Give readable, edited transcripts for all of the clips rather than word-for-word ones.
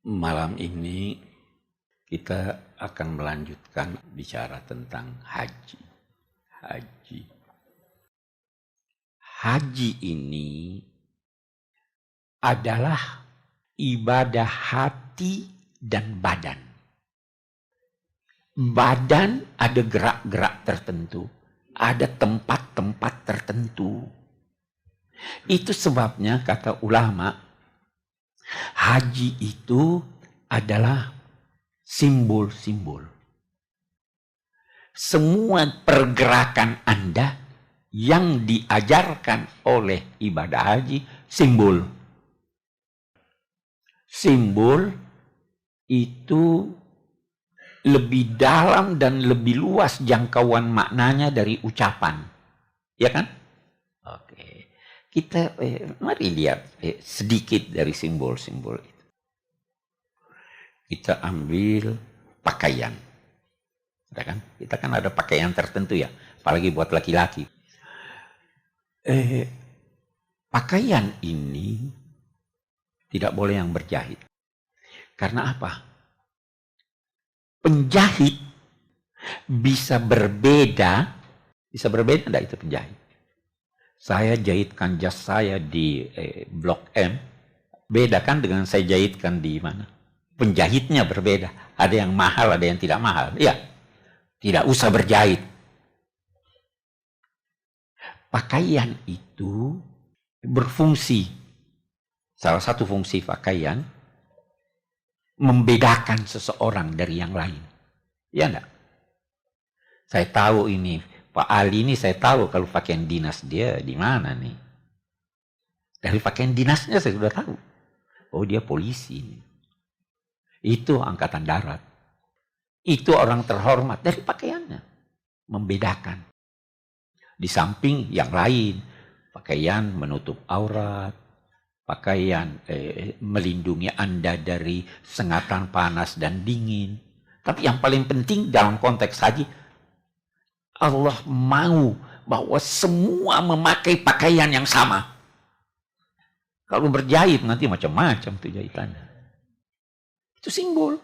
Malam ini kita akan melanjutkan bicara tentang haji. Haji ini adalah ibadah hati dan badan. Badan ada gerak-gerak tertentu, ada tempat-tempat tertentu. Itu sebabnya kata ulama, haji itu adalah simbol-simbol. Semua pergerakan Anda yang diajarkan oleh ibadah haji, simbol. Simbol itu lebih dalam dan lebih luas jangkauan maknanya dari ucapan. Ya kan? Oke. Kita mari lihat sedikit dari simbol-simbol itu. Kita ambil pakaian. Ya kan? Kita kan ada pakaian tertentu ya, apalagi buat laki-laki. Pakaian ini tidak boleh yang berjahit. Karena apa? Penjahit bisa berbeda enggak itu penjahit? Saya jahitkan jas saya di Blok M, beda kan dengan saya jahitkan di mana? Penjahitnya berbeda. Ada yang mahal, ada yang tidak mahal. Ya, tidak usah berjahit. Pakaian itu berfungsi. Salah satu fungsi pakaian membedakan seseorang dari yang lain. Ya enggak? Saya tahu ini, Pak Ali ini saya tahu kalau pakaian dinas dia di mana nih. Dari pakaian dinasnya saya sudah tahu. Oh, dia polisi. Itu angkatan darat. Itu orang terhormat dari pakaiannya. Membedakan. Di samping yang lain, pakaian menutup aurat, pakaian melindungi Anda dari sengatan panas dan dingin. Tapi yang paling penting dalam konteks haji, Allah mau bahwa semua memakai pakaian yang sama. Kalau berjahit nanti macam-macam tuh jahitannya. Itu simbol.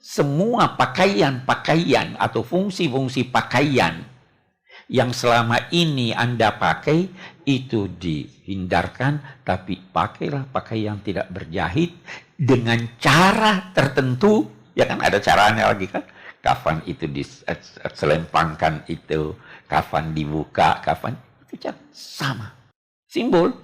Semua pakaian-pakaian atau fungsi-fungsi pakaian yang selama ini Anda pakai itu dihindarkan, tapi pakailah pakaian tidak berjahit dengan cara tertentu. Ya kan ada caranya lagi kan? Kafan itu diselempangkan, itu kafan dibuka, kafan itu cara sama. Simbol.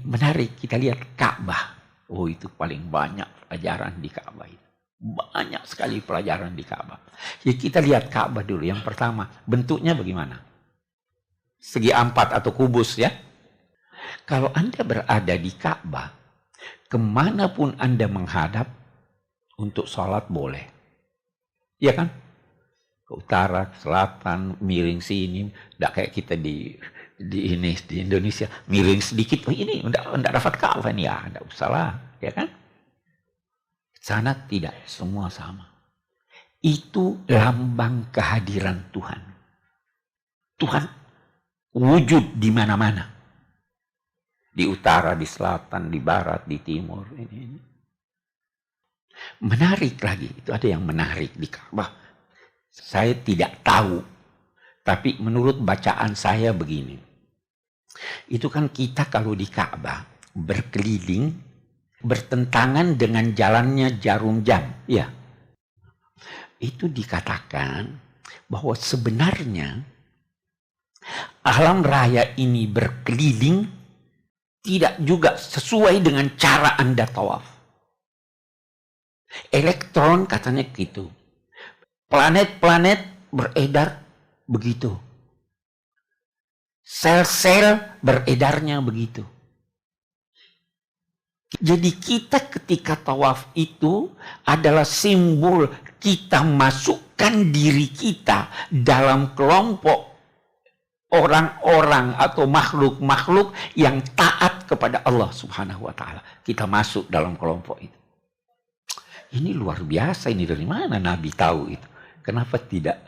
Menarik, kita lihat Ka'bah. Oh, itu paling banyak pelajaran di Ka'bah itu. Banyak sekali pelajaran di Ka'bah. Jadi kita lihat Ka'bah dulu. Yang pertama, bentuknya bagaimana? Segi empat atau kubus ya. Kalau Anda berada di Ka'bah, kemanapun Anda menghadap, untuk sholat boleh. Ya kan? Ke utara, ke selatan, miring sini. Tidak kayak kita di Indonesia. Miring sedikit, oh ini tidak dapat Ka'bah nih. Ya, tidak usah lah. Ya kan? Sana tidak, semua sama. Itu lambang kehadiran Tuhan. Tuhan wujud di mana-mana. Di utara, di selatan, di barat, di timur. Ini. Menarik lagi, itu ada yang menarik di Ka'bah. Saya tidak tahu, tapi menurut bacaan saya begini. Itu kan kita kalau di Ka'bah berkeliling, bertentangan dengan jalannya jarum jam. Ya. Itu dikatakan bahwa sebenarnya alam raya ini berkeliling tidak juga sesuai dengan cara Anda tawaf. Elektron katanya gitu. Planet-planet beredar begitu. Sel-sel beredarnya begitu. Jadi kita ketika tawaf itu adalah simbol kita masukkan diri kita dalam kelompok orang-orang atau makhluk-makhluk yang taat kepada Allah Subhanahu wa taala. Kita masuk dalam kelompok itu. Ini luar biasa, ini dari mana Nabi tahu itu? Kenapa tidak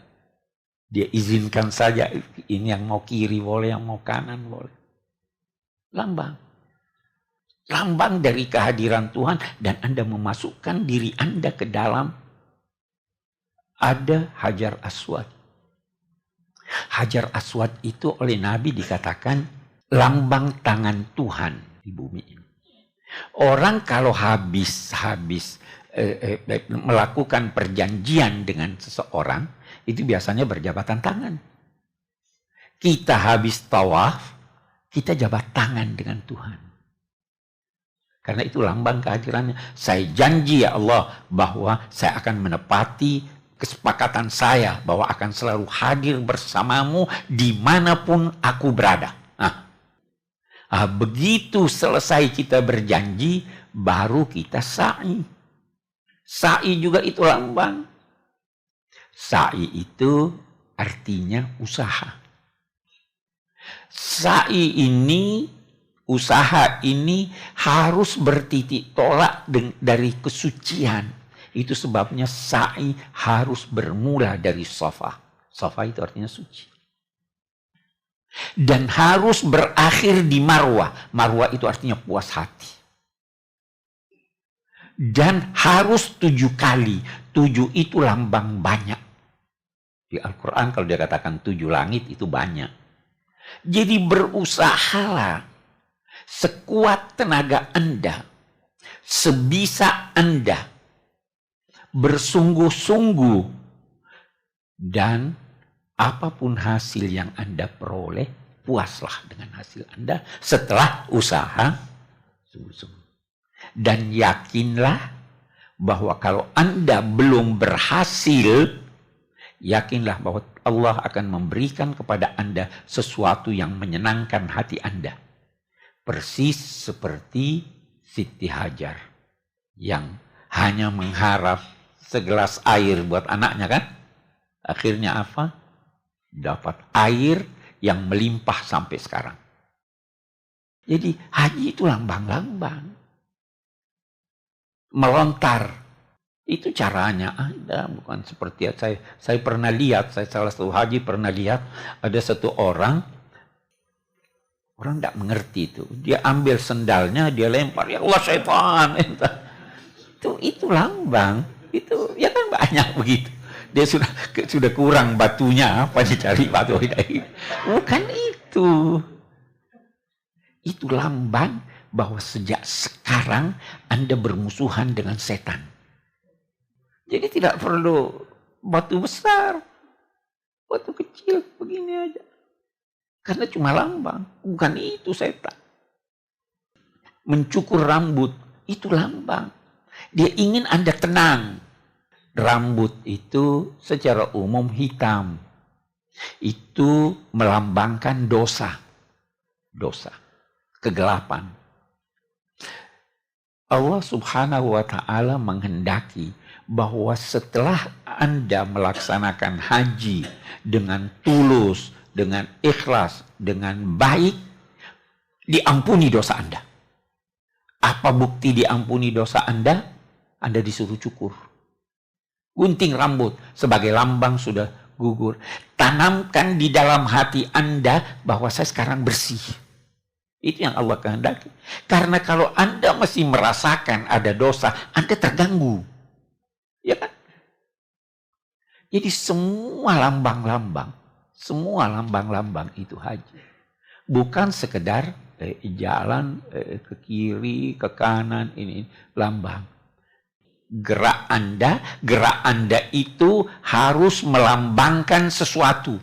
dia izinkan saja, ini yang mau kiri boleh, yang mau kanan boleh. Lambang. lambang dari kehadiran Tuhan, dan Anda memasukkan diri Anda ke dalam, ada Hajar Aswad. Hajar Aswad itu oleh Nabi dikatakan lambang tangan Tuhan di bumi ini. Orang kalau habis melakukan perjanjian dengan seseorang, itu biasanya berjabatan tangan. Kita habis tawaf, kita jabat tangan dengan Tuhan. Karena itu lambang kehadirannya. Saya janji ya Allah bahwa saya akan menepati kesepakatan saya bahwa akan selalu hadir bersamamu dimanapun aku berada. Begitu selesai kita berjanji, baru kita sa'i. Sa'i juga itu lambang. Sa'i itu artinya usaha. Sa'i ini, usaha ini harus bertitik tolak dari kesucian. Itu sebabnya sa'i harus bermula dari Safa. Safa itu artinya suci. Dan harus berakhir di Marwah. Marwah itu artinya puas hati. Dan harus 7 kali. 7 itu lambang banyak. Di Al-Quran kalau dia katakan 7 langit itu banyak. Jadi berusahalah sekuat tenaga Anda, sebisa Anda, bersungguh-sungguh, dan apapun hasil yang Anda peroleh, puaslah dengan hasil Anda setelah usaha sungguh-sungguh. Dan yakinlah bahwa kalau Anda belum berhasil, yakinlah bahwa Allah akan memberikan kepada Anda sesuatu yang menyenangkan hati Anda. Persis seperti Siti Hajar yang hanya mengharap segelas air buat anaknya kan. Akhirnya apa? Dapat air yang melimpah sampai sekarang. Jadi haji itu lambang-lambang. Melontar. Itu caranya ada, bukan seperti saya pernah lihat, saya salah satu haji pernah lihat ada satu orang tidak mengerti itu. Dia ambil sendalnya, dia lempar, ya Allah syaitan. Itu lambang, itu ya kan banyak begitu. Dia sudah kurang batunya, apa dicari batu itu. Bukan itu. Itu lambang bahwa sejak sekarang Anda bermusuhan dengan setan. Jadi tidak perlu batu besar, batu kecil begini aja. Karena cuma lambang, bukan itu setan. Mencukur rambut, itu lambang. Dia ingin Anda tenang. Rambut itu secara umum hitam. Itu melambangkan dosa. Dosa, kegelapan. Allah Subhanahu wa ta'ala menghendaki bahwa setelah Anda melaksanakan haji dengan tulus, dengan ikhlas, dengan baik, diampuni dosa Anda. Apa bukti diampuni dosa Anda? Anda disuruh cukur. Gunting rambut sebagai lambang sudah gugur. Tanamkan di dalam hati Anda bahwa saya sekarang bersih. Itu yang Allah kehendaki. Karena kalau Anda masih merasakan ada dosa, Anda terganggu. Ya kan? Jadi semua lambang-lambang itu haji. Bukan sekedar jalan ke kiri, ke kanan, ini lambang. Gerak Anda itu harus melambangkan sesuatu.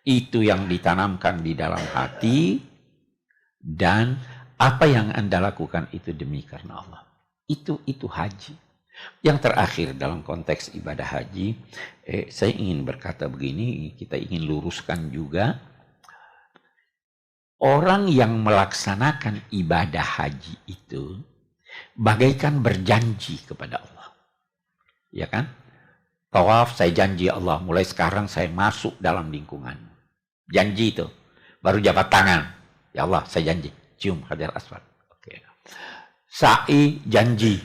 Itu yang ditanamkan di dalam hati, dan apa yang Anda lakukan itu demi karena Allah. Itu haji. Yang terakhir dalam konteks ibadah haji, saya ingin berkata begini, kita ingin luruskan juga. Orang yang melaksanakan ibadah haji itu bagaikan berjanji kepada Allah. Ya kan? Tawaf, saya janji Allah, mulai sekarang saya masuk dalam lingkungan. Janji itu. Baru jabat tangan. Ya Allah, saya janji. Cium Hajar Aswad. Oke. Sa'i, janji.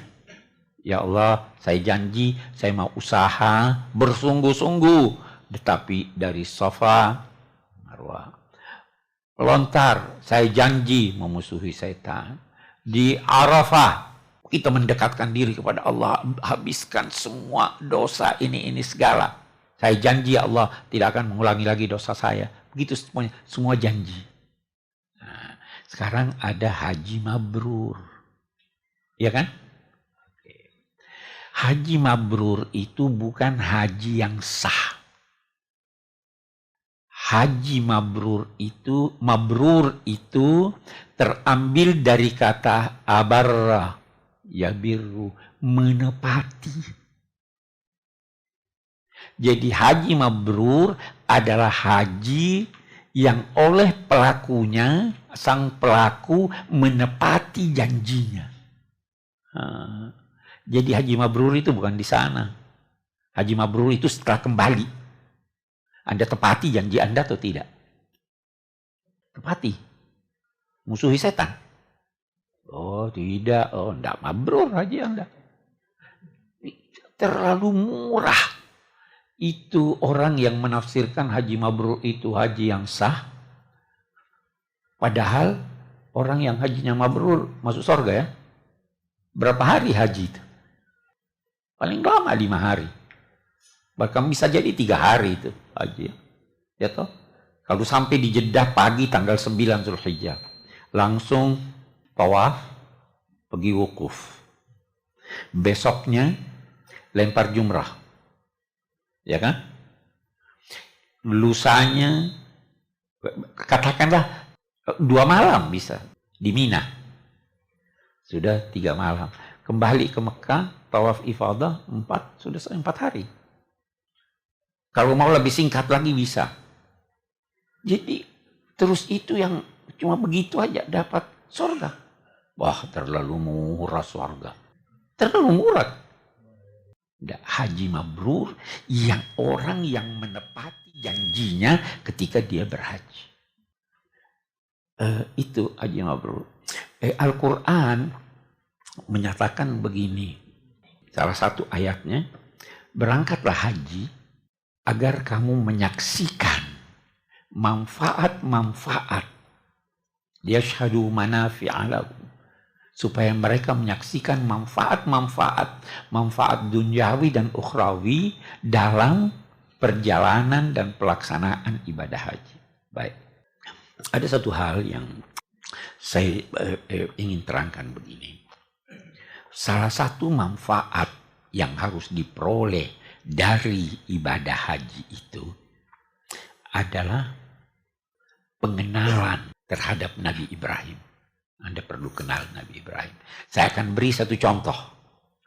Ya Allah, saya janji, saya mau usaha bersungguh-sungguh. Tetapi dari Safa, Marwah. Lontar, saya janji memusuhi setan. Di Arafah kita mendekatkan diri kepada Allah, habiskan semua dosa ini segala. Saya janji ya Allah tidak akan mengulangi lagi dosa saya. Begitu semuanya, semua janji. Nah, sekarang ada haji mabrur. Ya kan? Haji mabrur itu bukan haji yang sah. Haji mabrur itu terambil dari kata abarra, yabiru, menepati. Jadi haji mabrur adalah haji yang oleh pelakunya, sang pelaku menepati janjinya. Jadi haji mabrur itu bukan di sana. Haji mabrur itu setelah kembali. Anda tepati janji Anda atau tidak? Tepati. Musuhi setan. Oh tidak, oh tidak mabrur haji Anda. Terlalu murah. Itu orang yang menafsirkan haji mabrur itu haji yang sah. Padahal orang yang hajinya mabrur masuk surga ya. Berapa hari haji itu? Paling lama 5 hari. Bahkan bisa jadi 3 hari itu haji. Ya toh? Kalau sampai di Jeddah pagi tanggal 9 Zulhijjah. Langsung tawaf, pergi wukuf. Besoknya lempar jumrah. Ya kan? Lusanya, katakanlah 2 malam bisa di Mina. Sudah 3 malam. Kembali ke Mekah, tawaf ifadah 4, sudah 4 hari. Kalau mau lebih singkat lagi bisa. Jadi terus itu yang cuma begitu aja dapat surga. Wah, terlalu murah surga. Terlalu murah. Haji mabrur yang orang yang menepati janjinya ketika dia berhaji. Itu haji mabrur. Al-Quran menyatakan begini. Salah satu ayatnya, berangkatlah haji agar kamu menyaksikan manfaat-manfaat. Yashhadu manafi'a lahum. Supaya mereka menyaksikan manfaat duniawi dan ukhrawi dalam perjalanan dan pelaksanaan ibadah haji. Baik. Ada satu hal yang saya ingin terangkan begini. Salah satu manfaat yang harus diperoleh dari ibadah haji itu adalah pengenalan terhadap Nabi Ibrahim. Anda perlu kenal Nabi Ibrahim. Saya akan beri satu contoh.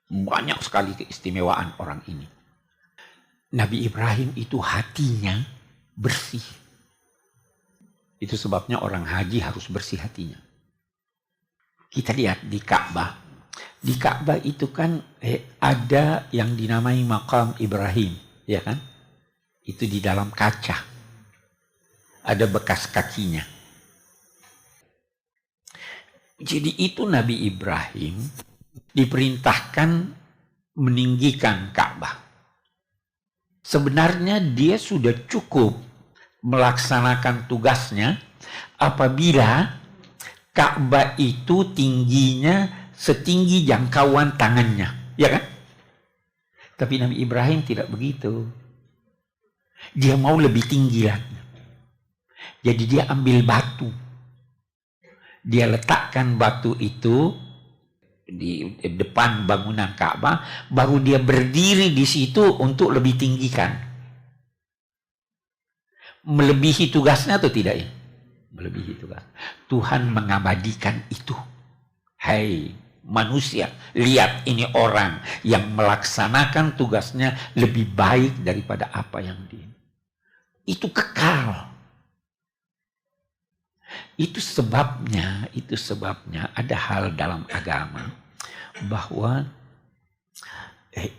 Banyak sekali keistimewaan orang ini. Nabi Ibrahim itu hatinya bersih. Itu sebabnya orang haji harus bersih hatinya. Kita lihat di Ka'bah. Di Ka'bah itu kan ada yang dinamai Maqam Ibrahim, ya kan? Itu di dalam kaca. Ada bekas kakinya. Jadi itu Nabi Ibrahim diperintahkan meninggikan Ka'bah. Sebenarnya dia sudah cukup melaksanakan tugasnya apabila Ka'bah itu tingginya setinggi jangkauan tangannya, ya kan? Tapi Nabi Ibrahim tidak begitu. Dia mau lebih tinggi lagi. Jadi dia ambil batu. Dia letakkan batu itu di depan bangunan Ka'bah, baru dia berdiri di situ untuk lebih tinggikan. Melebihi tugasnya atau tidak ya? Melebihi tugas. Tuhan mengabadikan itu. Hai manusia, lihat ini orang yang melaksanakan tugasnya lebih baik daripada apa yang dia. Itu kekal. Itu sebabnya ada hal dalam agama bahwa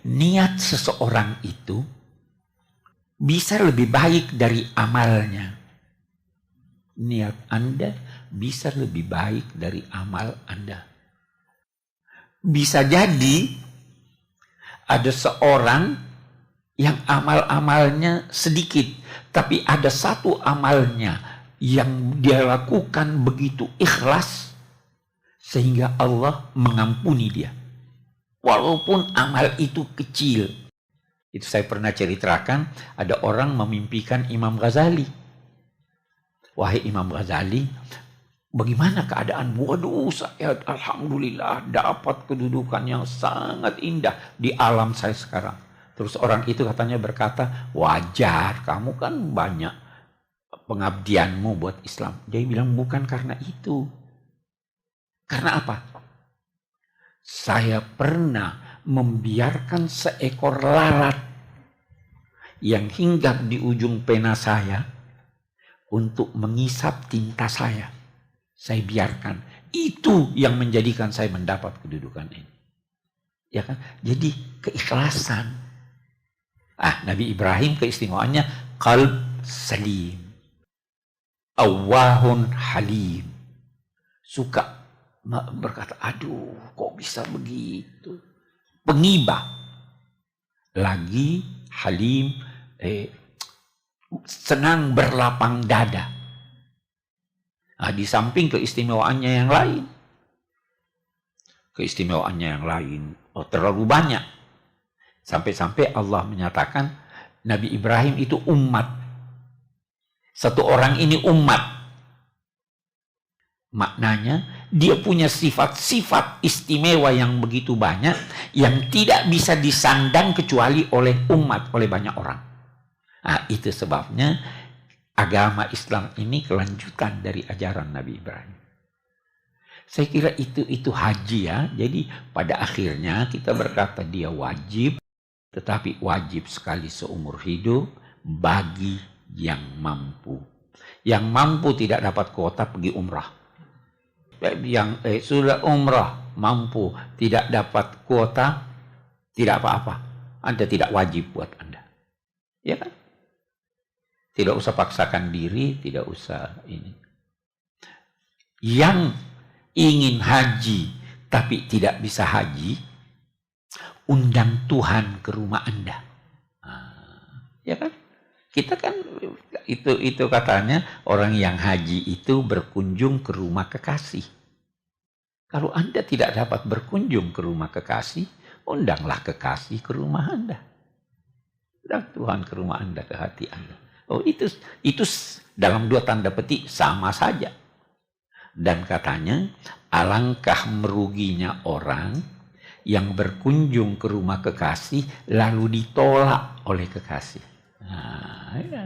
niat seseorang itu bisa lebih baik dari amalnya. Niat Anda bisa lebih baik dari amal Anda. Bisa jadi ada seorang yang amal-amalnya sedikit, tapi ada satu amalnya yang dia lakukan begitu ikhlas Sehingga Allah mengampuni dia. Walaupun amal itu kecil. Itu saya pernah ceritakan, ada orang memimpikan Imam Ghazali. Wahai Imam Ghazali, bagaimana keadaan? Waduh, saya alhamdulillah dapat kedudukan yang sangat indah di alam saya sekarang. Terus orang itu katanya berkata, wajar, kamu kan banyak pengabdianmu buat Islam. Dia bilang, bukan karena itu. Karena apa? Saya pernah membiarkan seekor lalat yang hinggap di ujung pena saya untuk mengisap tinta saya. Saya biarkan. Itu yang menjadikan saya mendapat kedudukan ini. Ya kan? Jadi keikhlasan. Nabi Ibrahim keistimewaannya qalb salim. Awwahun halim. Suka berkata, aduh kok bisa begitu. Pengibah. Lagi halim, senang berlapang dada. Di samping keistimewaannya yang lain. Keistimewaannya yang lain terlalu banyak. Sampai-sampai Allah menyatakan Nabi Ibrahim itu umat. Satu orang ini umat. Maknanya dia punya sifat-sifat istimewa yang begitu banyak yang tidak bisa disandang kecuali oleh umat, oleh banyak orang. Itu sebabnya agama Islam ini kelanjutan dari ajaran Nabi Ibrahim. Saya kira itu haji ya. Jadi pada akhirnya kita berkata dia wajib, tetapi wajib sekali seumur hidup bagi yang mampu. Yang mampu tidak dapat kuota pergi umrah. Yang sudah umrah mampu tidak dapat kuota, tidak apa-apa. Anda tidak wajib buat Anda. Ya kan? Tidak usah paksakan diri, tidak usah ini. Yang ingin haji tapi tidak bisa haji, undang Tuhan ke rumah Anda. Ya kan? Kita kan itu katanya orang yang haji itu berkunjung ke rumah kekasih. Kalau Anda tidak dapat berkunjung ke rumah kekasih, undanglah kekasih ke rumah Anda. Undang Tuhan ke rumah Anda, ke hati Anda. Itu dalam dua tanda petik sama saja. Dan katanya alangkah meruginya orang yang berkunjung ke rumah kekasih lalu ditolak oleh kekasih. Ya,